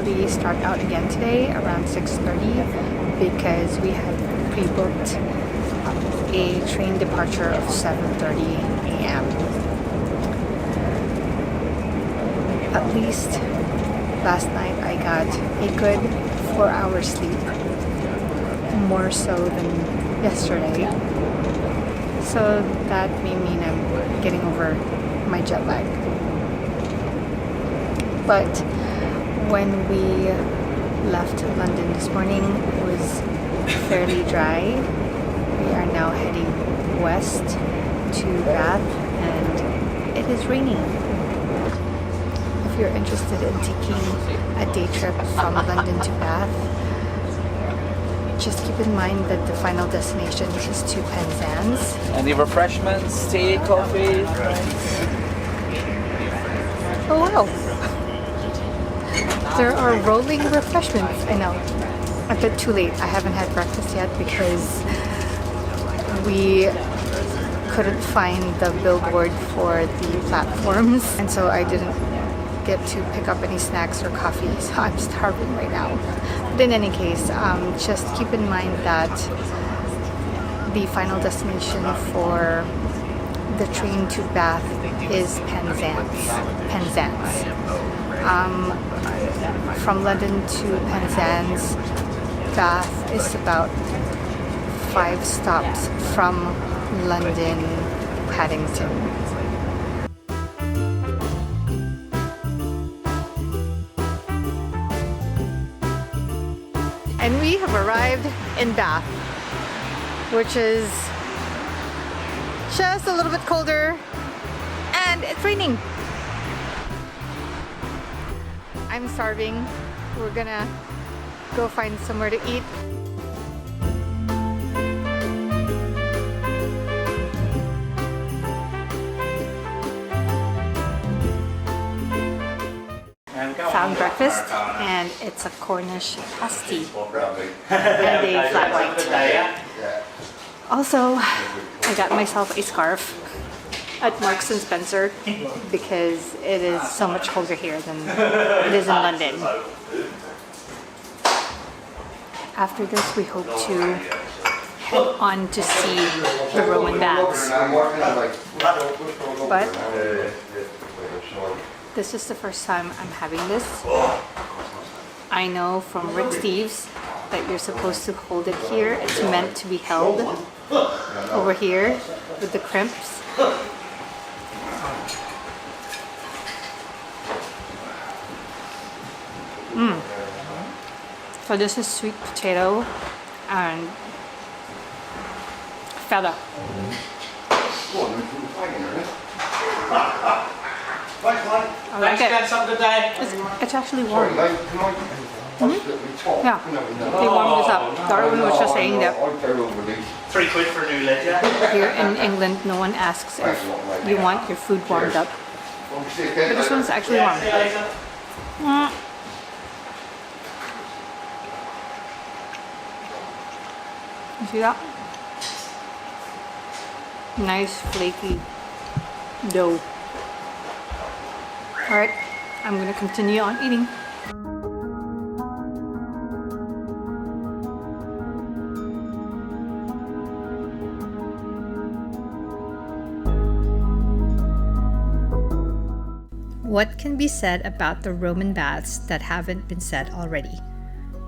actually start out again today around 6:30 because we had pre-booked a train departure of 7:30 a.m. At least last night I got a good 4 hours sleep, more so than yesterday. So that may mean I'm getting over my jet lag. But when we left London this morning, it was fairly dry. We are now heading west to Bath and it is raining. If you're interested in taking a day trip from London to Bath, just keep in mind that the final destination is to Penzance. Any refreshments, tea, coffee? Oh wow! There are rolling refreshments. I know. A bit too late. I haven't had breakfast yet because we couldn't find the billboard for the platforms, and so I didn't get to pick up any snacks or coffee, so I'm starving right now. But in any case, just keep in mind that the final destination for the train to Bath is Penzance. From London to Penzance, Bath is about 5 stops from London Paddington. And we have arrived in Bath, which is just a little bit colder and it's raining. I'm starving. We're gonna go find somewhere to eat. Found breakfast and it's a Cornish pasty and a flat white. Also, I got myself a scarf at Marks and Spencer because it is so much colder here than it is in London. After this, we hope to head on to see the Roman baths. But this is the first time I'm having this. I know from Rick Steves that you're supposed to hold it here. It's meant to be held over here with the crimps. So this is sweet potato and feta. I like it. It's actually warm. Yeah, they warmed this up. Darwin was just saying that £3 for a new lid, yeah? here in England, no one asks if you want your food warmed up. But this one's actually warm. You see that? Nice flaky dough. Alright, I'm gonna continue on eating. What can be said about the Roman baths that haven't been said already?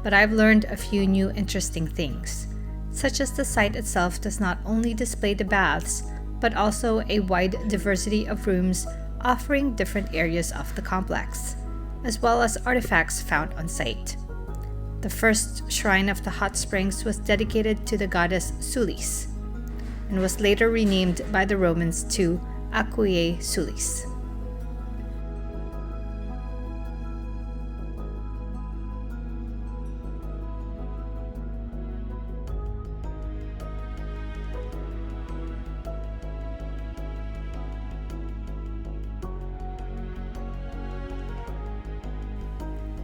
But I've learned a few new interesting things, such as the site itself does not only display the baths, but also a wide diversity of rooms offering different areas of the complex, as well as artifacts found on site. The first shrine of the hot springs was dedicated to the goddess Sulis, and was later renamed by the Romans to Aquae Sulis.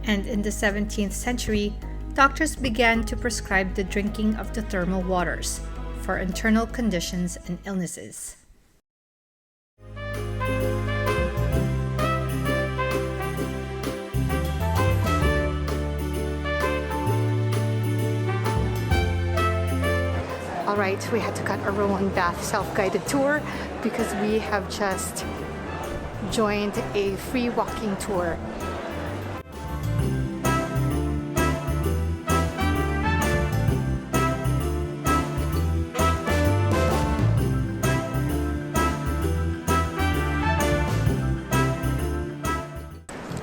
And in the 17th century, doctors began to prescribe the drinking of the thermal waters for internal conditions and illnesses. All right, we had to cut a Roman bath self-guided tour because we have just joined a free walking tour.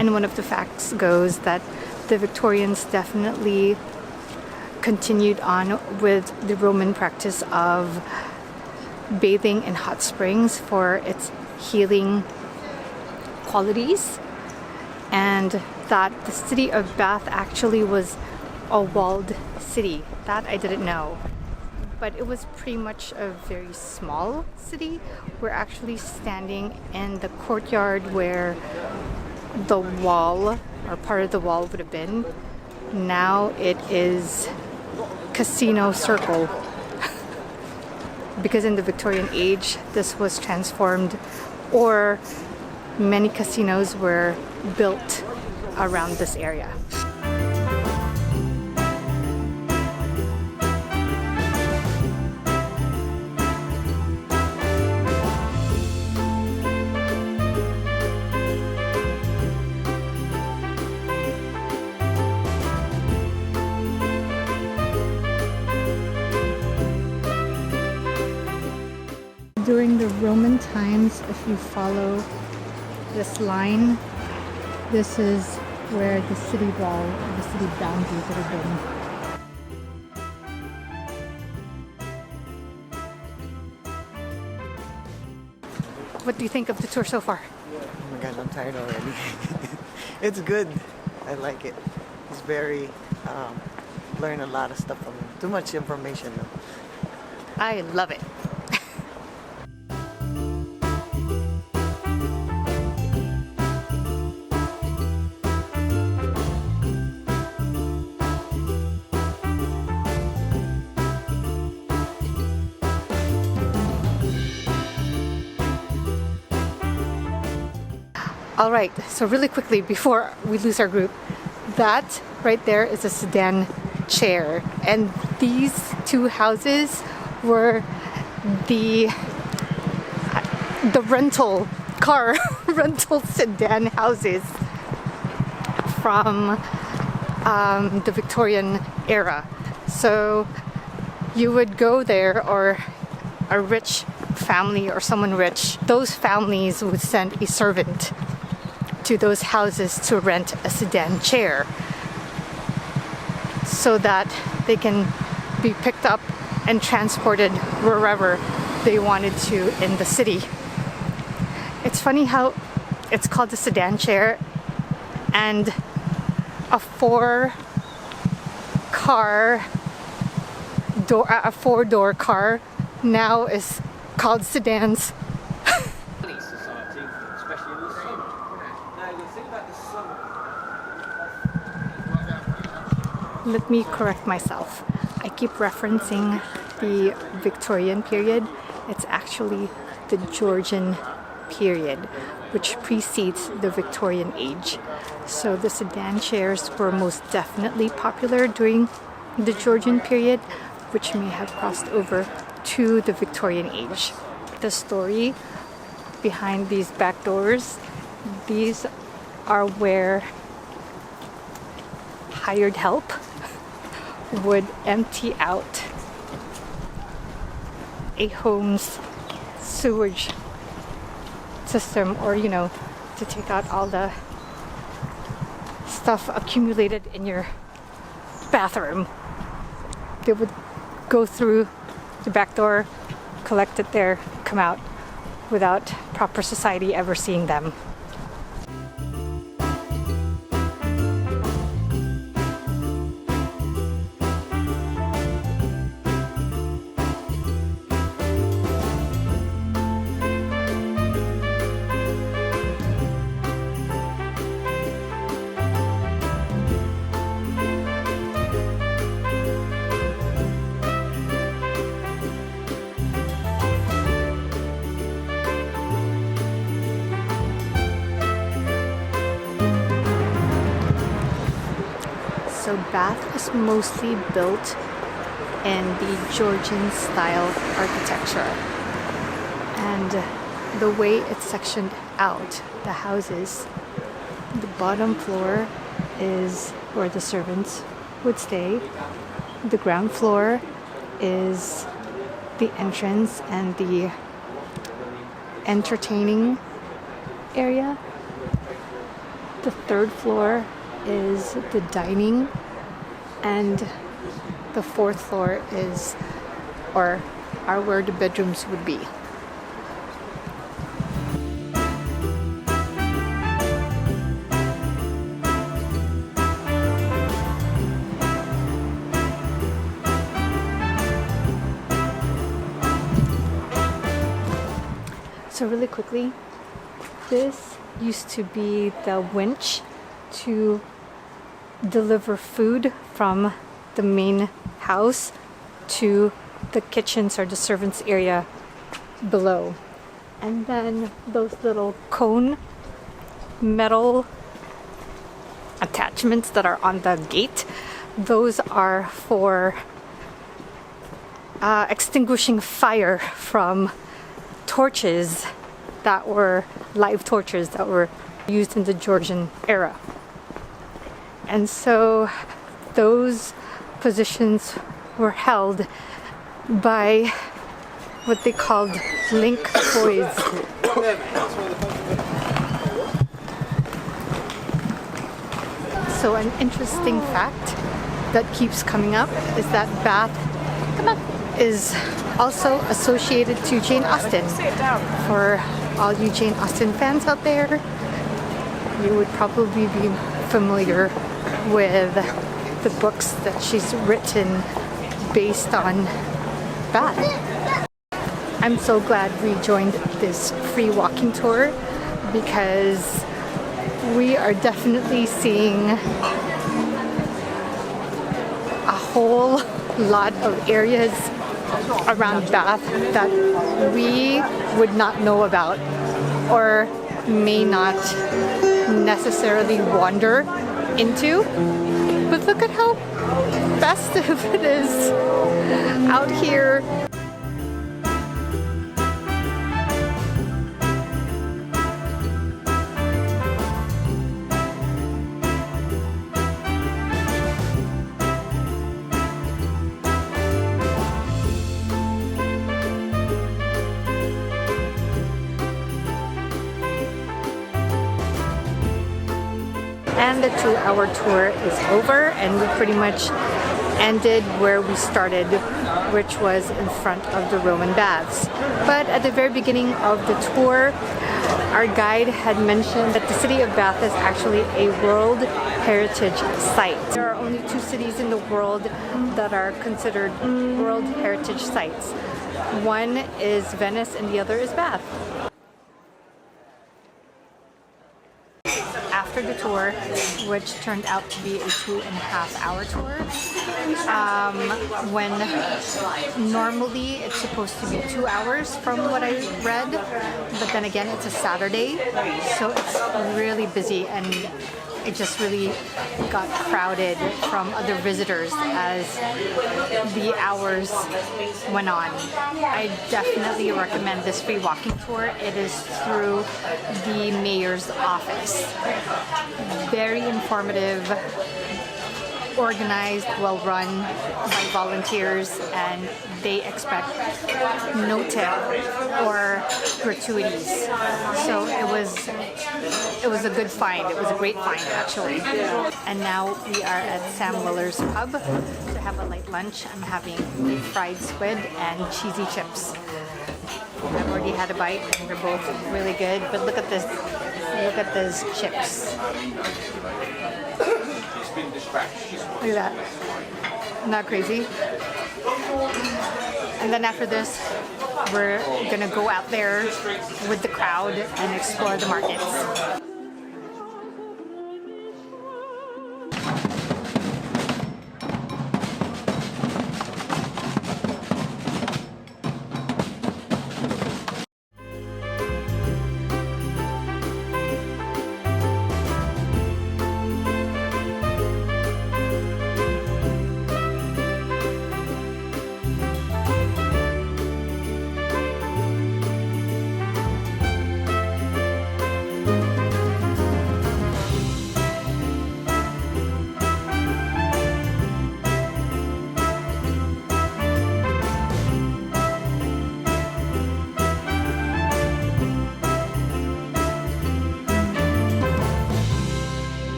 And one of the facts goes that the Victorians definitely continued on with the Roman practice of bathing in hot springs for its healing qualities, and that the city of Bath actually was a walled city. That I didn't know. But it was pretty much a very small city. We're actually standing in the courtyard where the wall, or part of the wall, would have been. Now it is Casino Circle. Because in the Victorian age, this was transformed, or many casinos were built around this area. During the Roman times, if you follow this line, this is where the city wall, the city boundaries would have been. What do you think of the tour so far? Oh my god, I'm tired already. It's good. I like it. It's very, learn a lot of stuff from it. Too much information though. I love it. All right, so really quickly before we lose our group, that right there is a sedan chair, and these two houses were the rental car rental sedan houses from the Victorian era. So you would go there, or a rich family or someone rich, those families would send a servant to those houses to rent a sedan chair so that they can be picked up and transported wherever they wanted to in the city. It's funny how it's called the sedan chair, and a four-door car now is called sedans. Let me correct myself. I keep referencing the Victorian period. It's actually the Georgian period, which precedes the Victorian age. So the sedan chairs were most definitely popular during the Georgian period, which may have crossed over to the Victorian age. The story behind these back doors, these are where hired help would empty out a home's sewage system, or to take out all the stuff accumulated in your bathroom. They would go through the back door, collect it there, come out without proper society ever seeing them. So Bath is mostly built in the Georgian style architecture. And the way it's sectioned out, the houses, the bottom floor is where the servants would stay. The ground floor is the entrance and the entertaining area. The third floor is the dining, and the fourth floor is are where the bedrooms would be. So really quickly, this used to be the winch to deliver food from the main house to the kitchens or the servants area below. And then those little cone metal attachments that are on the gate, those are for extinguishing fire from torches that were live torches that were used in the Georgian era. And so those positions were held by what they called link boys. So an interesting fact that keeps coming up is that Bath is also associated to Jane Austen. For all you Jane Austen fans out there, you would probably be familiar with the books that she's written based on Bath. I'm so glad we joined this free walking tour because we are definitely seeing a whole lot of areas around Bath that we would not know about or may not necessarily wander into. But look at how festive it is out here. And the 2-hour tour is over, and we pretty much ended where we started, which was in front of the Roman baths. But at the very beginning of the tour, our guide had mentioned that the city of Bath is actually a World Heritage Site. There are only 2 cities in the world that are considered World Heritage Sites. One is Venice and the other is Bath. After the tour, which turned out to be a 2.5-hour tour, when normally it's supposed to be 2 hours from what I read, but then again it's a Saturday, so it's really busy and it just really got crowded from other visitors as the hours went on. I definitely recommend this free walking tour. It is through the mayor's office. Very informative, organized, well run by volunteers, and they expect no tip or gratuities. So it was a good find. It was a great find actually. And now we are at Sam Willer's pub to have a light lunch. I'm having fried squid and cheesy chips. I've already had a bite and they're both really good, but look at this. Look at those chips. Look at that. Isn't that crazy? And then after this, we're gonna go out there with the crowd and explore the markets.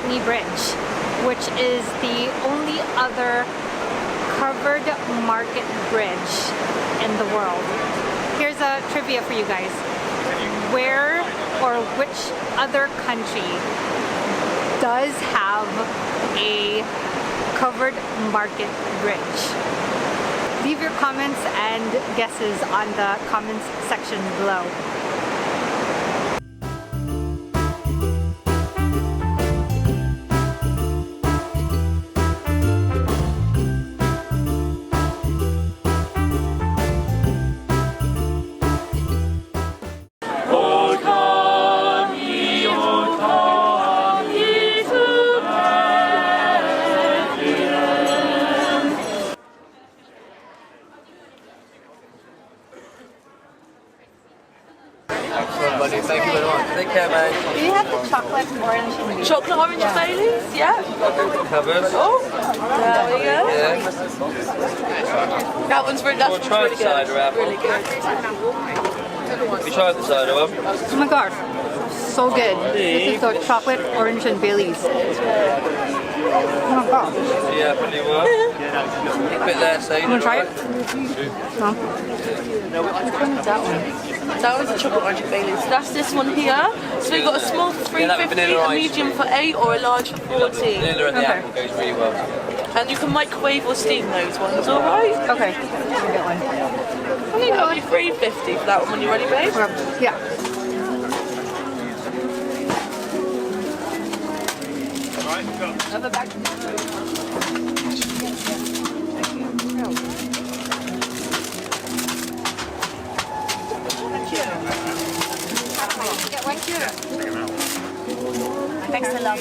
Putney Bridge, which is the only other covered market bridge in the world. Here's a trivia for you guys. Where or which other country does have a covered market bridge? Leave your comments and guesses on the comments section below. Thank you very much. Take care, mate. Do you have the chocolate orange? Chocolate orange Baileys, yeah. Covers. Oh, there we go. Yeah. That one's really, that's We'll try really the cider good. apple. Really good. Have you tried the cider one? Oh my gosh, so good. This is the chocolate orange and Baileys. Oh my gosh. Yeah, pretty well. Keep it there, so you You wanna try it? No? Which one is that one? That one's a chocolate orange Baileys. That's this one here. So we've got a small for Yeah, that $3.50, vanilla a ice medium for $8, or a large for $14. Vanilla and the Okay. apple goes really well. And you can microwave or steam those ones, alright? Okay, I'll get one. That'll be $3.50 for that one when you're ready, babe. Yeah. Have a bag. Get one too. Thanks a lot.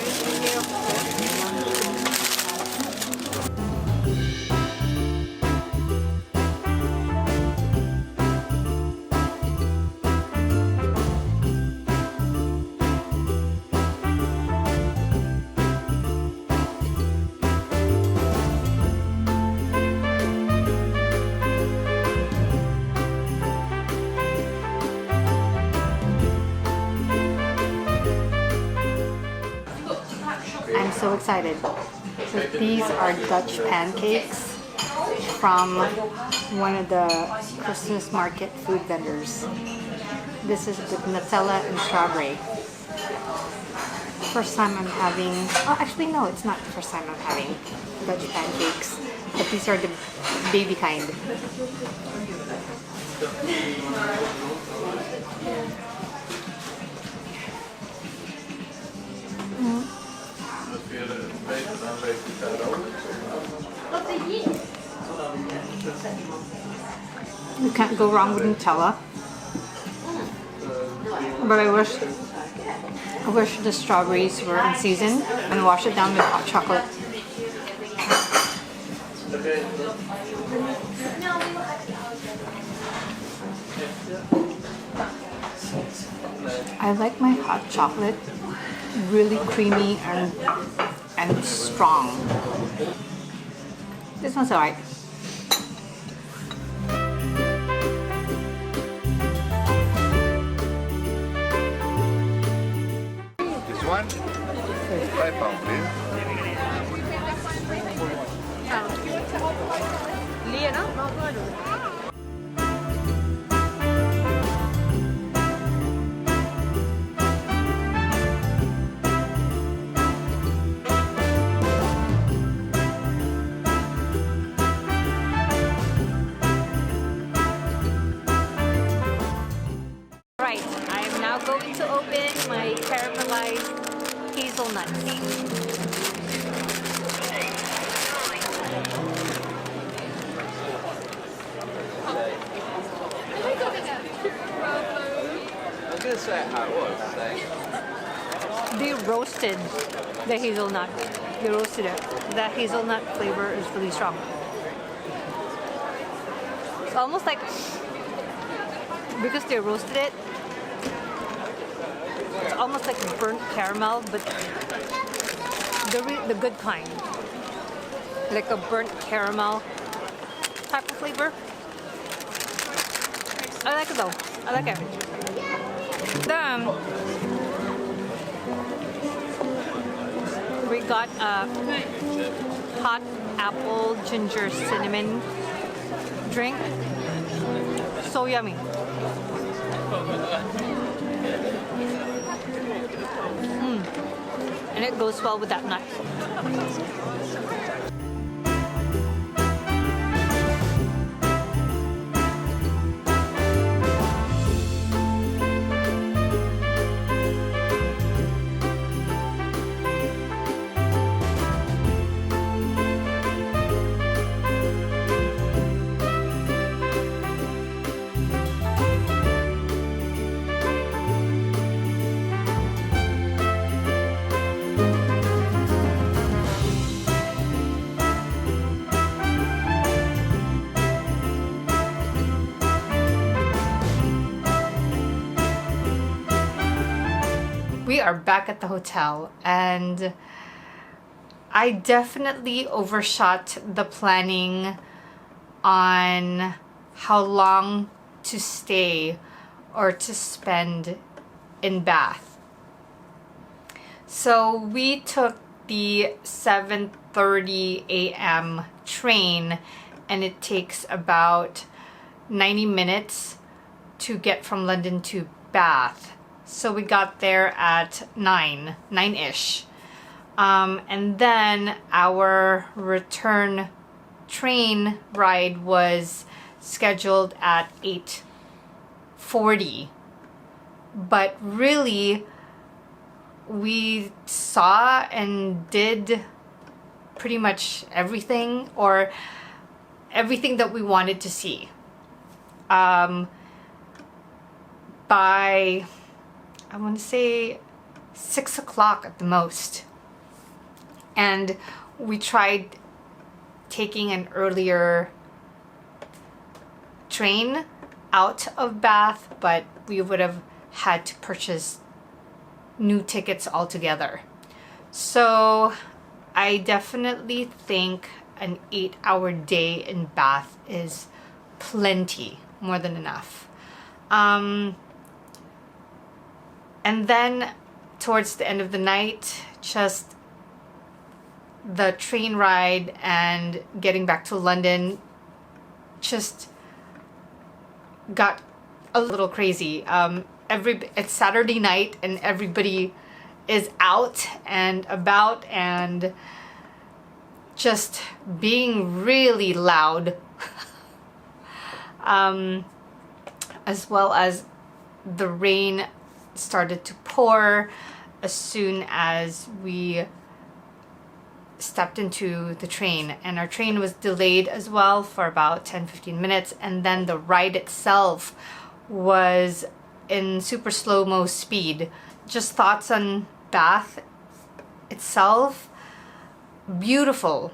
I'm so excited. So these are Dutch pancakes from one of the Christmas market food vendors. This is with Nutella and strawberry. First time I'm having, oh actually no, it's not the first time I'm having Dutch pancakes, but these are the baby kind. You can't go wrong with Nutella. But I wish the strawberries were in season and wash it down with hot chocolate. I like my hot chocolate really creamy and strong. This one's alright. This one? £5, please. Right, I am now going to open my caramelized hazelnuts. I was going to say how it was. They roasted the hazelnut. They roasted it. That hazelnut flavor is really strong. It's almost like, because they roasted it, it's almost like burnt caramel, but the good kind. Like a burnt caramel type of flavor. I like it though. I like it. got a hot apple ginger cinnamon drink. So yummy. And it goes well with that nut. We are back at the hotel, and I definitely overshot the planning on how long to stay or to spend in Bath. So we took the 7:30 a.m. train, and it takes about 90 minutes to get from London to Bath. So we got there at 9-ish. And then our return train ride was scheduled at 8:40. But really, we saw and did pretty much everything, or everything that we wanted to see. By, I want to say, 6 o'clock at the most. And we tried taking an earlier train out of Bath, but we would have had to purchase new tickets altogether. So I definitely think an 8-hour day in Bath is plenty, more than enough. And then towards the end of the night, just the train ride and getting back to London just got a little crazy. It's Saturday night and everybody is out and about and just being really loud. As well as the rain started to pour as soon as we stepped into the train, and our train was delayed as well for about 10-15 minutes, and then the ride itself was in super slow-mo speed. Just thoughts on Bath itself. Beautiful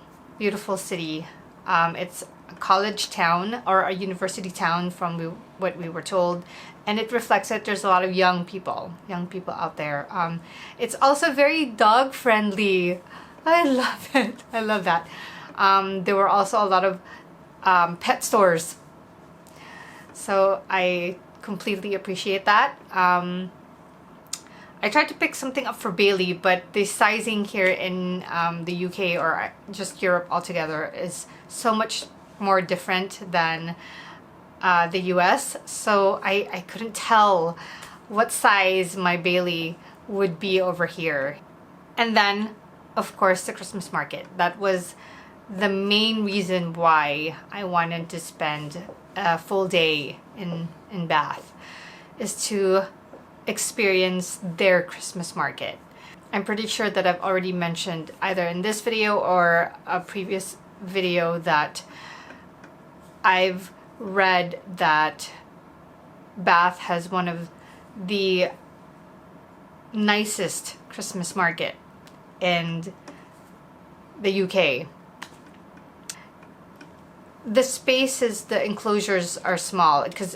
city. It's a college town, or a university town from what we were told, and it reflects that there's a lot of young people out there. It's also very dog friendly. I love it. I love that. There were also a lot of pet stores, so I completely appreciate that. I tried to pick something up for Bailey, but the sizing here in the UK, or just Europe altogether, is so much more different than the US, so I couldn't tell what size my Bailey would be over here. And then, of course, the Christmas market. That was the main reason why I wanted to spend a full day in Bath, is to experience their Christmas market. I'm pretty sure that I've already mentioned either in this video or a previous video that I've read that Bath has one of the nicest Christmas market in the UK. The spaces, the enclosures are small because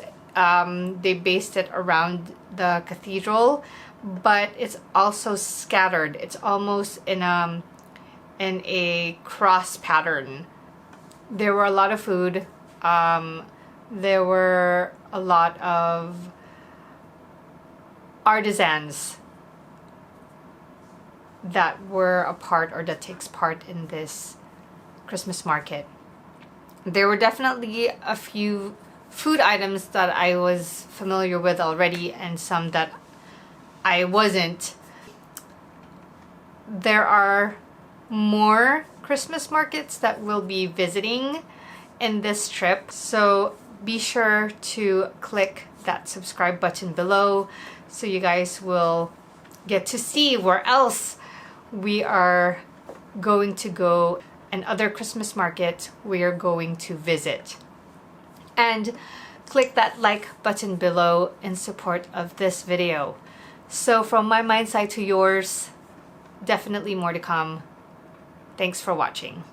they based it around the cathedral, but it's also scattered. It's almost in a cross pattern. There were a lot of food. There were a lot of artisans that were a part or that takes part in this Christmas market. There were definitely a few food items that I was familiar with already and some that I wasn't. There are more Christmas markets that we'll be visiting in this trip, so be sure to click that subscribe button below so you guys will get to see where else we are going to go and other Christmas markets we are going to visit. And click that like button below in support of this video. So from my mind's eye to yours, definitely more to come. Thanks for watching.